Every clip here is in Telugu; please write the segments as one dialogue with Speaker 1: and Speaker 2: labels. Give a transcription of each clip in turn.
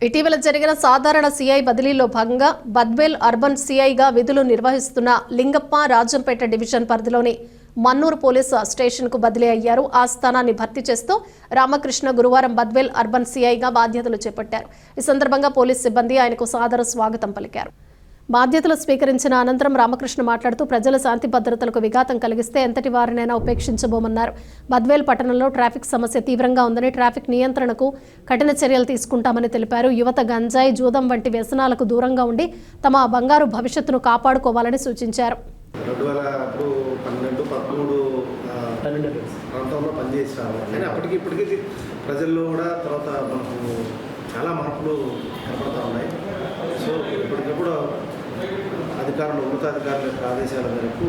Speaker 1: ఇటీవల జరిగిన సాధారణ సీఐ బదిలీలో భాగంగా బద్వేల్ అర్బన్ సీఐగా విధులు నిర్వహిస్తున్న లింగప్ప రాజంపేట డివిజన్ పరిధిలోని మన్నూరు పోలీసు స్టేషన్కు బదిలీ అయ్యారు. ఆ స్థానాన్ని భర్తీ చేస్తూ రామకృష్ణ గురువారం బద్వేల్ అర్బన్ సీఐగా బాధ్యతలు చేపట్టారు. ఈ సందర్భంగా పోలీసు సిబ్బంది ఆయనకు సాదర స్వాగతం పలికారు. బాధ్యతలు స్వీకరించిన అనంతరం రామకృష్ణ మాట్లాడుతూ ప్రజల శాంతి భద్రతలకు విఘాతం కలిగిస్తే ఎంతటి వారినైనా ఉపేక్షించబోమన్నారు. బద్వేల్ పట్టణంలో ట్రాఫిక్ సమస్య తీవ్రంగా ఉందని, ట్రాఫిక్ నియంత్రణకు కఠిన చర్యలు తీసుకుంటామని తెలిపారు. యువత గంజాయి, జూదం వంటి వ్యసనాలకు దూరంగా ఉండి తమ బంగారు భవిష్యత్తును కాపాడుకోవాలని సూచించారు.
Speaker 2: 2012-13 ప్రాంతంలో పనిచేసాము. కానీ అప్పటికి ఇప్పటికీ ప్రజల్లో కూడా తర్వాత మనకు చాలా మార్పులు కనపడుతూ ఉన్నాయి. సో ఇప్పటికప్పుడు అధికారులు, ఉన్నతాధికారుల యొక్క ఆదేశాల మేరకు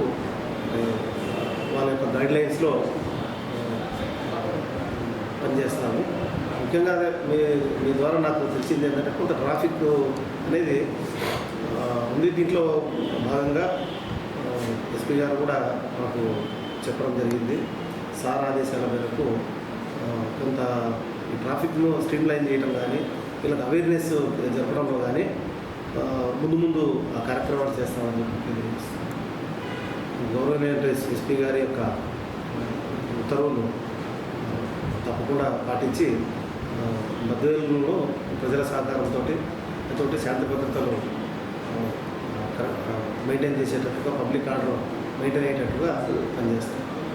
Speaker 2: వాళ్ళ యొక్క గైడ్లైన్స్లో పనిచేస్తున్నాము. ముఖ్యంగా మీ ద్వారా నాకు తెలిసింది ఏంటంటే కొంత ట్రాఫిక్ అనేది ఉంది. దీంట్లో భాగంగా ఎస్పీ గారు కూడా మాకు చెప్పడం జరిగింది. సార్ ఆదేశాల మేరకు కొంత ఈ ట్రాఫిక్ను స్ట్రీమ్లైన్ చేయడం కానీ, వీళ్ళకి అవేర్నెస్ జరపడంలో కానీ ముందు ఆ కార్యక్రమాలు చేస్తామని చెప్పి గౌరవనీయ ఎస్పీ గారి యొక్క ఉత్తర్వులు తప్పకుండా పాటించి బద్వేలులో ప్రజల సహకారంతో శాంతి భద్రతలు మెయింటైన్ చేసేటట్టుగా, పబ్లిక్ ఆర్డర్ మెయింటైన్ అయ్యేటట్టుగా పనిచేస్తాం.